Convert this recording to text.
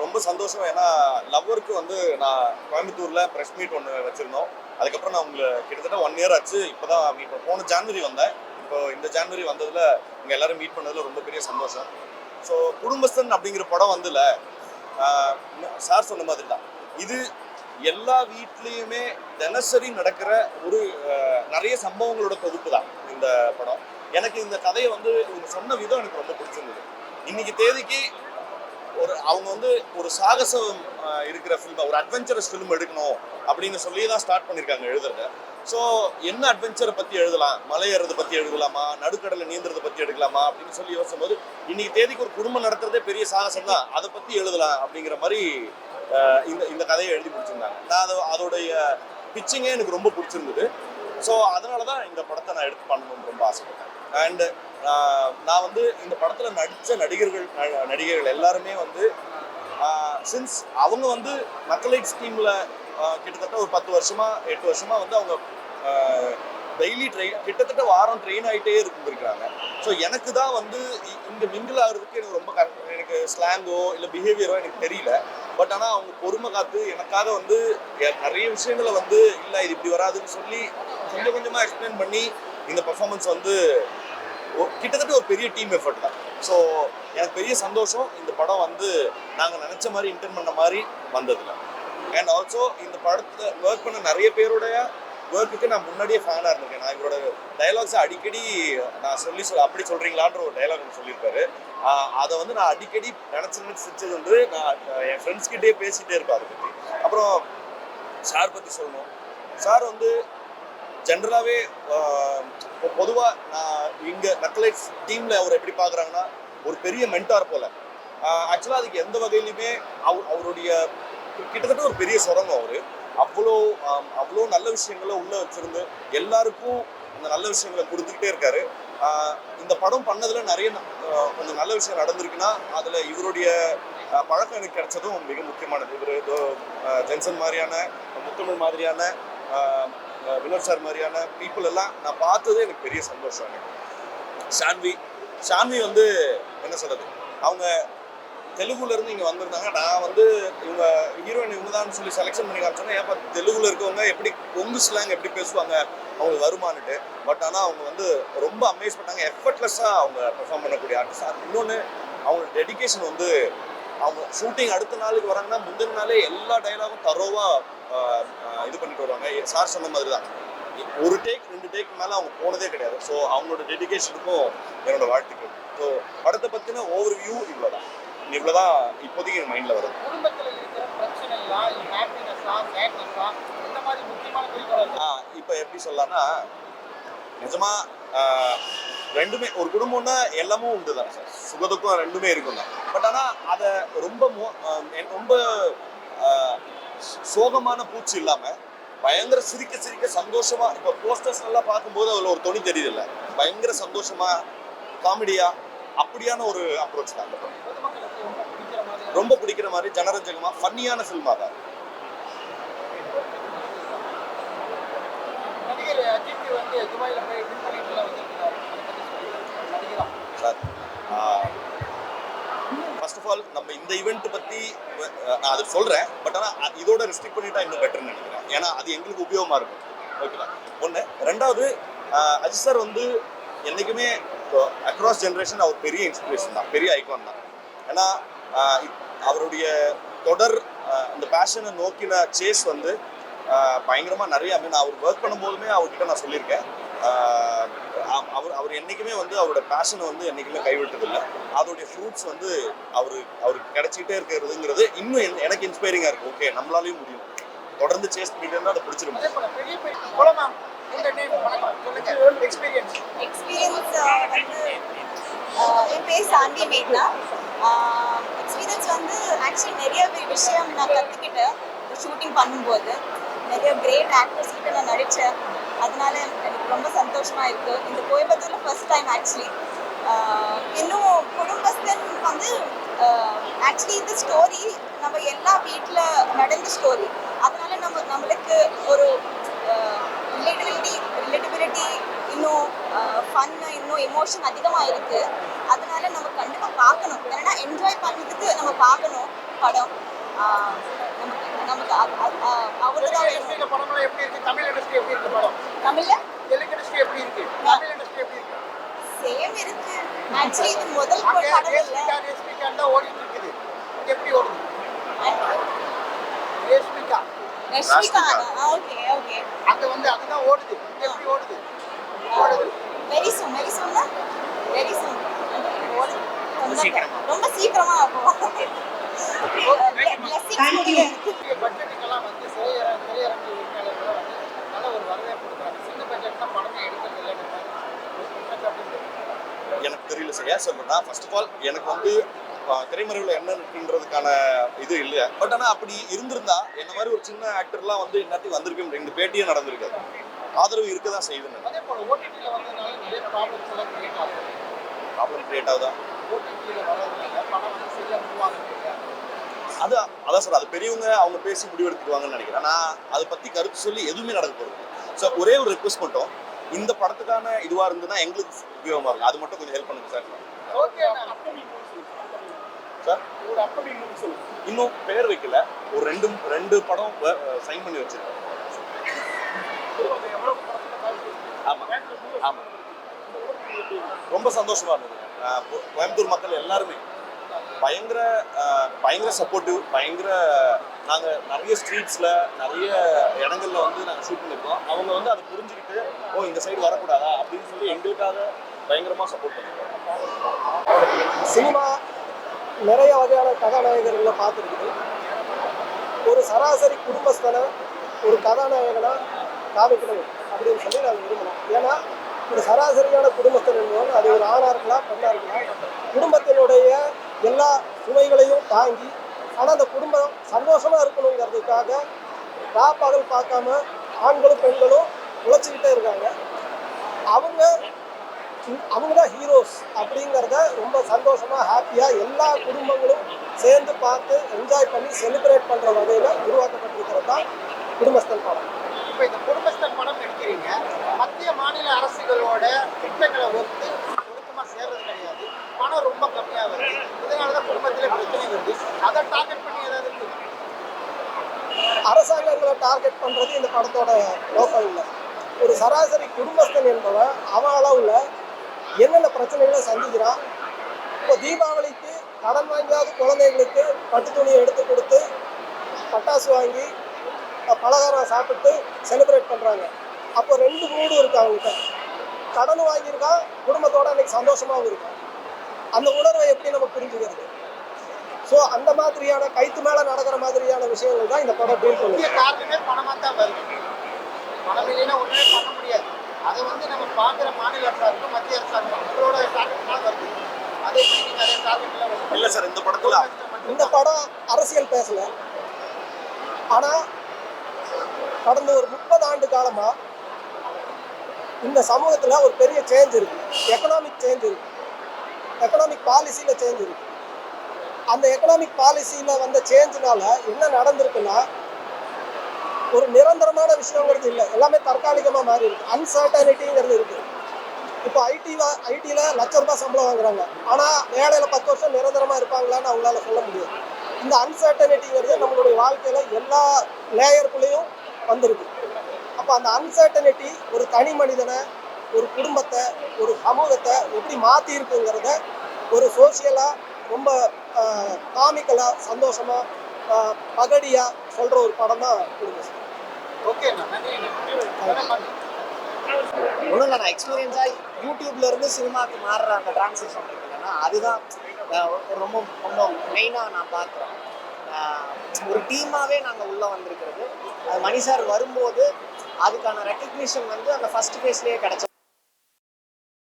ரொம்ப சந்தோஷம். ஏன்னா லவ்வருக்கு வந்து நான் கோயம்புத்தூர்ல ப்ரெஸ் மீட் ஒன்று வச்சிருந்தோம். அதுக்கப்புறம் நான் உங்களை கிட்டத்தட்ட 1 இயர் ஆச்சு. இப்போதான் மீட் போன ஜான்வரி வந்தேன். இப்போ இந்த ஜான்வரி வந்ததுல இங்க எல்லாரும் மீட் பண்ணதுல ரொம்ப பெரிய சந்தோஷம். ஸோ குடும்பஸ்தன் அப்படிங்கிற படம் வந்துல சார் சொன்ன மாதிரி தான் இது எல்லா வீட்லேயுமே தினசரி நடக்கிற ஒரு நிறைய சம்பவங்களோட தொகுப்பு தான் இந்த படம். எனக்கு இந்த கதையை வந்து இவங்க சொன்ன விதம் எனக்கு ரொம்ப பிடிச்சிருந்தது. இன்னைக்கு தேதிக்கு அவங்க வந்து ஒரு சாகசம் இருக்கிற ஃபில்ம், ஒரு அட்வென்ச்சரஸ் ஃபிலிம் எடுக்கணும் அப்படின்னு சொல்லி தான் ஸ்டார்ட் பண்ணியிருக்காங்க எழுதுறத. ஸோ என்ன அட்வென்ச்சரை பற்றி எழுதலாம், மலை ஏறதை பற்றி எழுதலாமா, நடுக்கடலை நீந்துறதை பற்றி எடுக்கலாமா அப்படின்னு சொல்லி யோசிக்கும் போது இன்னைக்கு தேதிக்கு ஒரு குடும்பம் நடத்துறதே பெரிய சாகசம் தான், அதை பற்றி எழுதலாம் அப்படிங்கிற மாதிரி இந்த கதையை எழுதி பிடிச்சிருந்தாங்க. நான் அதோடைய பிச்சிங்கே எனக்கு ரொம்ப பிடிச்சிருந்தது. ஸோ அதனால தான் இந்த படத்தை நான் எடுத்து பண்ணணும்னு ரொம்ப ஆசைப்பட்டேன். அண்டு நான் வந்து இந்த படத்தில் நடித்த நடிகர்கள் எல்லாருமே வந்து சின்ஸ் அவங்க வந்து நக்கலைட் ஸ்கீமில் கிட்டத்தட்ட ஒரு 10 வருஷமா 8 வருஷமா வந்து அவங்க டெய்லி கிட்டத்தட்ட வாரம் ட்ரெயின் ஆகிட்டே இருந்திருக்காங்க. ஸோ எனக்கு தான் வந்து இங்கே மிங்கிள் ஆகிறதுக்கு எனக்கு ரொம்ப எனக்கு ஸ்லாங்கோ இல்லை பிஹேவியரோ எனக்கு தெரியல. பட் ஆனால் அவங்க பொறுமை காத்து எனக்காக வந்து நிறைய விஷயங்களை வந்து இல்லை இது இப்படி வராதுன்னு சொல்லி கொஞ்சம் கொஞ்சமாக எக்ஸ்பிளைன் பண்ணி இந்த பர்ஃபார்மன்ஸ் வந்து கிட்டத்தட்ட ஒரு பெரிய டீம் எஃபர்ட் தான். ஸோ எனக்கு பெரிய சந்தோஷம் இந்த படம் வந்து நாங்கள் நினச்ச மாதிரி இன்டென்ட் பண்ண மாதிரி வந்ததில்லை. அண்ட் ஆல்சோ இந்த படத்தில் ஒர்க் பண்ண நிறைய பேருடைய ஒர்க்குக்கு நான் முன்னாடியே ஃபேனாக இருந்திருக்கேன். நான் இவரோட டைலாக்ஸை அடிக்கடி நான் அப்படி சொல்கிறீங்களான்ற ஒரு டைலாக் சொல்லியிருப்பாரு. அதை வந்து நான் அடிக்கடி நினச்சி சிரிச்சது வந்து நான் என் ஃப்ரெண்ட்ஸ்கிட்டே பேசிகிட்டே இருப்பேன் அதை பற்றி. அப்புறம் சார் பற்றி சொல்லணும். சார் வந்து ஜென்ரலாகவே பொதுவாக நான் இங்கே நக்கலைட்ஸ் டீமில் அவர் எப்படி பார்க்குறாங்கன்னா ஒரு பெரிய மென்டார் போல். ஆக்சுவலாக அதுக்கு எந்த வகையிலுமே அவருடைய கிட்டத்தட்ட ஒரு பெரிய சுரங்கம். அவர் அவ்வளோ நல்ல விஷயங்களை உள்ளே வச்சுருந்து எல்லாருக்கும் அந்த நல்ல விஷயங்களை கொடுத்துக்கிட்டே இருக்காரு. இந்த படம் பண்ணதில் நிறைய கொஞ்சம் நல்ல விஷயம் நடந்திருக்குன்னா அதில் இவருடைய பழக்கம் எனக்கு கிடைச்சதும் மிக முக்கியமானது. இவர் ஜென்சன் மாதிரியான, முத்தமிழ் மாதிரியான, வினோத் சார் மாதிரியான பீப்புள் எல்லாம் நான் பார்த்தது எனக்கு பெரிய சந்தோஷம். எனக்கு ஷான்வி வந்து என்ன சொல்றது, அவங்க தெலுங்குல இருந்து இங்கே வந்திருந்தாங்க. நான் வந்து இவங்க ஹீரோயின் இவங்க தான் சொல்லி செலெக்ஷன் பண்ணி காமிச்சோன்னா ஏப்பா தெலுங்குல இருக்கவங்க எப்படி கொங்கு ஸ்லாங் எப்படி பேசுவாங்க அவங்களுக்கு வருமானுட்டு. பட் ஆனால் அவங்க வந்து ரொம்ப அமேஸ் பண்ணாங்க. எஃபர்ட்லெஸ்ஸாக அவங்க பெர்ஃபார்ம் பண்ணக்கூடிய ஆர்டிஸ்ட். இன்னொன்று அவங்களோட டெடிக்கேஷன் வந்து அவங்க ஷூட்டிங் அடுத்த நாளுக்கு வராங்கன்னா முந்தின நாளே எல்லா டைலாகும் தரோவாக இது பண்ணிட்டு வருவாங்க. சார் சொன்ன மாதிரி தான் ஒரு டேக் 2 டேக் மேலே அவங்க போனதே கிடையாது. ஸோ அவங்களோட டெடிக்கேஷனுக்கும் என்னோட வாழ்த்துக்கள். ஸோ படத்தை பற்றின ஓவர் வியூ இவ்வளோதான். இவ்வளோதான் இப்போதைக்கு என் மைண்டில் வருது. இப்போ எப்படி சொல்லலாம்னா நிஜமா ரெண்டுமே ஒரு குடும்பம்னா எல்லாமும் உண்டு தான் சார். சுகதுக்கம் ரெண்டுமே இருக்கும் தான். பட் ஆனால் அதை ரொம்ப சோகமான பூச்சி இல்லாமல் பயங்கர சிரிக்க சந்தோஷமா, இப்போ போஸ்டர்ஸ் எல்லாம் பார்க்கும்போது அதில் ஒரு தொனி தெரியுது இல்லை, பயங்கர சந்தோஷமா காமெடியா அப்படியான ஒரு அப்ரோச் தான் அந்த படம். ரொம்ப பிடிக்கிற மாதிரி ஜனரஞ்சகமா ஃபன்னியான ஃபில்மா தான். சார் ஃபர்ஸ்ட் ஆஃப் ஆல் நம்ம இந்த ஈவெண்ட் பற்றி நான் அது சொல்கிறேன். பட் ஆனால் இதோட ரெஸ்ட்ரிக்ட் பண்ணிட்டா இன்னும் பெட்டர்னு நினைக்கிறேன். ஏன்னா அது எங்களுக்கு உபயோகமாக இருக்கும். ஓகேங்களா? ஒன்று. ரெண்டாவது அஜித் சார் வந்து என்றைக்குமே அக்ராஸ் ஜென்ரேஷன் அவர் பெரிய இன்ஸ்பிரேஷன் தான், பெரிய ஐகான் தான். ஏன்னா அவருடைய தொடர் இந்த பேஷனை நோக்கின சேஸ் வந்து பயங்கரமாக நிறைய. நான் அவர் ஒர்க் பண்ணும்போதுமே அவர்கிட்ட நான் சொல்லியிருக்கேன், அவர் என்றைக்குமே வந்து அவரோட பேஷனை வந்து என்றைக்குமே கைவிட்டதில்லை. அதோடைய ஃப்ரூட்ஸ் வந்து அவருக்கு கிடைச்சிக்கிட்டே இருக்கிறதுங்கிறது இன்னும் எனக்கு இன்ஸ்பைரிங்காக இருக்குது. ஓகே, நம்மளாலையும் முடியும், தொடர்ந்து சேஸ் பண்ணிட்டு இருந்தால் அதை பிடிச்சிருக்கும். என் பேர் சாந்தி மேக்னா. எக்ஸ்பீரியன்ஸ் வந்து ஆக்சுவலி நிறைய விஷயம் நான் கற்றுக்கிட்டேன் ஷூட்டிங் பண்ணும்போது. நிறைய கிரேட் ஆக்டர்ஸ் கிட்ட நான் நடித்தேன். அதனால எனக்கு ரொம்ப சந்தோஷமாக இருக்குது. இந்த கோயம்புத்தூரில் ஃபர்ஸ்ட் டைம் ஆக்சுவலி. இன்னும் குடும்பஸ்தன் வந்து ஆக்சுவலி இந்த ஸ்டோரி நம்ம எல்லா வீட்டில் நடந்த ஸ்டோரி. அதனால நம்மளுக்கு ஒரு ரிலேட்டபிலிட்டி இன்னும் ஃபன்னு, இன்னும் எமோஷன் அதிகமாக இருக்குது. அதனால நம்ம கண்டிப்பாக பார்க்கணும். ஏன்னா என்ஜாய் பண்ணுறதுக்கு நம்ம பார்க்கணும். படம் நமக்கு அவரு தான் வேணும். இந்த படம்லாம் எப்படி இருக்கு? தமிழ் இண்டஸ்ட்ரி எப்படி இருக்கு படம்? தமிழ்ல தெலுங்கு இண்டஸ்ட்ரி எப்படி இருக்கு? தமிழ் இண்டஸ்ட்ரி எப்படி இருக்கு? சேம் இருக்கு. ஆக்சுவலி இது முதல் அங்க படம் இல்ல. ரேஷ்மிகா தான் ஓடிட்டு இருக்குது. இது எப்படி ஓடுது? Reshmika Rashmika okay okay. அங்க வந்து அதுதான் ஓடுது. இது எப்படி ஓடுது? ஓடுது. வெரி சூன் வெரி சூன் ரொம்ப சீக்கிரமா போகும். பட்ஜெட்டுக்கெல்லாம் வந்து திரையரங்கு உரிமையாளர்கள் வந்து நல்ல ஒரு வரவேற்பு கொடுக்குறாங்க. சின்ன பட்ஜெட்லாம் படமே எடுக்கிறது இல்லைன்னு ஒரு குற்றச்சாட்டு இருக்கு. எனக்கு தெரியல சார். ஏன் சொல்றேன்னா ஃபர்ஸ்ட் ஆஃப் ஆல் எனக்கு வந்து திரைமறைவில் என்ன இருக்குன்றதுக்கான இது இல்லை. பட் ஆனால் அப்படி இருந்திருந்தா என்ன மாதிரி ஒரு சின்ன ஆக்டர்லாம் வந்து இந்நேரத்துக்கு வந்திருக்க இந்த பேட்டியே நடந்திருக்காது. ஆதரவு இருக்க தான் செய்யுதுன்னு. அதே போல ஓடிடியில் வந்ததுனால நிறைய ப்ராப்ளம்ஸ் எல்லாம் கிரியேட் ஆகுது. ப்ராப்ளம் கிரியேட் ஆகுதா? ஓடிடியில் வர்றதுனால படம் வந்து சரியாக மூவ் ஆகுது. அதான் சார், அது பெரியவங்க அவங்க பேசி முடிவெடுத்துக்குவாங்கன்னு நினைக்கிறேன். நான் அதை பற்றி கருத்து சொல்லி எதுவுமே நடக்க போகிறது. ஸோ ஒரே ஒரு ரெக்வஸ்ட் மட்டும், இந்த படத்துக்கான இதுவாக இருந்ததுன்னா எங்களுக்கு உபயோகமாக இருக்கும். அது மட்டும் கொஞ்சம் ஹெல்ப் பண்ணுங்க சார். ஓகே சார் ஒரு அப்கமிங் மூவி சொல்லு. இன்னும் பேர் வைக்கல. ஒரு ரெண்டு படம் சைன் பண்ணி வச்சிருக்கேன். ஆமாம் ஆமாம், ரொம்ப சந்தோஷமா இருந்தது. கோயம்புத்தூர் மக்கள் எல்லாருமே பயங்கர சப்போர்ட்டிவ். நாங்கள் நிறைய ஸ்ட்ரீட்ஸில் நிறைய இடங்கள்ல வந்து நாங்கள் ஷூட் பண்ணியிருக்கோம். அவங்க வந்து அதை புரிஞ்சுக்கிட்டு இந்த சைடு வரக்கூடாதா அப்படின்னு சொல்லி எங்களுக்காக பயங்கரமாக சப்போர்ட் பண்ணியிருக்கோம். சினிமா நிறைய வகையான கதாநாயகர்களை பார்த்துருக்குது. ஒரு சராசரி குடும்பஸ்தனை ஒரு கதாநாயகனாக காமிக்கணும் அப்படின்னு சொல்லி நாங்கள் விரும்பணும். ஏன்னா ஒரு சராசரியான குடும்பஸ்தன் என்பவன் அது ஒரு ஆணாக இருக்கலாம் பெண்ணாக இருக்கலாம், குடும்பத்தினுடைய எல்லா சுமைகளையும் தாங்கி, ஆனால் அந்த குடும்பம் சந்தோஷமாக இருக்கணுங்கிறதுக்காக பகல் பார்க்காம ஆண்களும் பெண்களும் உழைச்சிக்கிட்டே இருக்காங்க. அவங்க தான் ஹீரோஸ் அப்படிங்கிறத ரொம்ப சந்தோஷமாக ஹாப்பியாக எல்லா குடும்பங்களும் சேர்ந்து பார்த்து என்ஜாய் பண்ணி செலிப்ரேட் பண்ணுற வகையில் உருவாக்கப்பட்டிருக்கிறது தான் குடும்பஸ்தன் படம். இப்போ இந்த குடும்பஸ்தன் படம் எடுக்கிறீங்க, மத்திய மாநில அரசுகளோட திட்டங்களை ஒழுக்கமாக சேர்றது கிடையாது, பணம் ரொம்ப கம்மியாக வருது, இதனால தான் குடும்பத்தில் பிரச்சனை வருது. அதை டார்கெட் பண்ணி ஏதாவது இருக்குது? அரசாங்கங்களை டார்கெட் பண்ணுறது இந்த படத்தோட நோக்கம் இல்லை. ஒரு சராசரி குடும்பஸ்தன் என்பவன் அவன் அளவில் என்னென்ன பிரச்சனைகளை சந்திக்கிறான். இப்போ தீபாவளிக்கு கடன் வாங்கியாவது குழந்தைங்களுக்கு பட்டு துணியை எடுத்து கொடுத்து பட்டாசு வாங்கி பலகாரம் சாப்பிட்டு செலிப்ரேட் பண்ணுறாங்க. அப்போ ரெண்டு மூடு இருக்கு அவங்ககிட்ட. கடன் வாங்கியிருக்கான், குடும்பத்தோட அன்னைக்கு சந்தோஷமாகவும் இருக்கும். அந்த உணர்வை எப்படி நம்ம புரிஞ்சுக்கிறது? ஸோ அந்த மாதிரியான கைத்து மேலே நடக்கிற மாதிரியான விஷயங்கள் தான் இந்த படம் டீல் பண்ணுது. காரணமே பணமாக தான் வருது. பணம் இல்லைன்னா ஒன்றுமே பண்ண முடியாது. அதை வந்து நம்ம பார்க்குற மாநில அரசாங்கம் மத்திய அரசாங்கம் அவங்களோட டார்கெட்லாம் வருது. அதை எப்படி நீங்கள் அதே டார்கெட்லாம் வருது? இல்லை சார், இந்த படம் அரசியல் பேசல. ஆனால் கடந்த ஒரு 30 ஆண்டு காலமாக இந்த சமூகத்தில் ஒரு பெரிய சேஞ்ச் இருக்கு. எக்கனாமிக் சேஞ்ச் இருக்கு, எக்கனாமிக் பாலிசியில் சேஞ்ச் இருக்கு. அந்த எக்கனாமிக் பாலிசியில் வந்த சேஞ்சினால என்ன நடந்திருக்குன்னா, ஒரு நிரந்தரமான விஷயங்கிறது இல்லை, எல்லாமே தற்காலிகமாக மாறி இருக்கு. அன்சர்டனிட்டிங்கிறது இருக்கு. இப்போ ஐடியில் ₹1,00,000 சம்பளம் வாங்குறாங்க, ஆனால் வேலையில் 10 வருஷம் நிரந்தரமாக இருப்பாங்களான்னு அவங்களால சொல்ல முடியாது. இந்த அன்சர்டனிட்டிங்கிறது நம்மளுடைய வாழ்க்கையில் எல்லா லேயருக்குள்ளேயும் வந்திருக்கு. அப்போ அந்த அன்சர்டனிட்டி ஒரு தனி மனிதனை, ஒரு குடும்பத்தை, ஒரு சமூகத்தை எப்படி மாற்றிருக்குங்கிறத ஒரு சோசியலாக ரொம்ப காமிக்கலாக சந்தோஷமாக பகடியாக சொல்கிற ஒரு படம் தான் குடும்பம். ஓகே, நன்றி. ஒன்றும் இல்லை, நான் எக்ஸ்பீரியன்ஸாக யூடியூப்லேருந்து சினிமாவுக்கு மாறுற அந்த டிரான்ஸ்லேஷன் இருக்குல்லன்னா அதுதான் ரொம்ப ரொம்ப மெயினாக நான் பார்க்குறேன். ஒரு டீமாகவே நாங்கள் உள்ளே வந்திருக்கிறது. அது மணி சார் வரும்போது அதுக்கான ரெக்கக்னிஷன் வந்து அந்த ஃபர்ஸ்ட் ஃபேஸ்லேயே கிடச்ச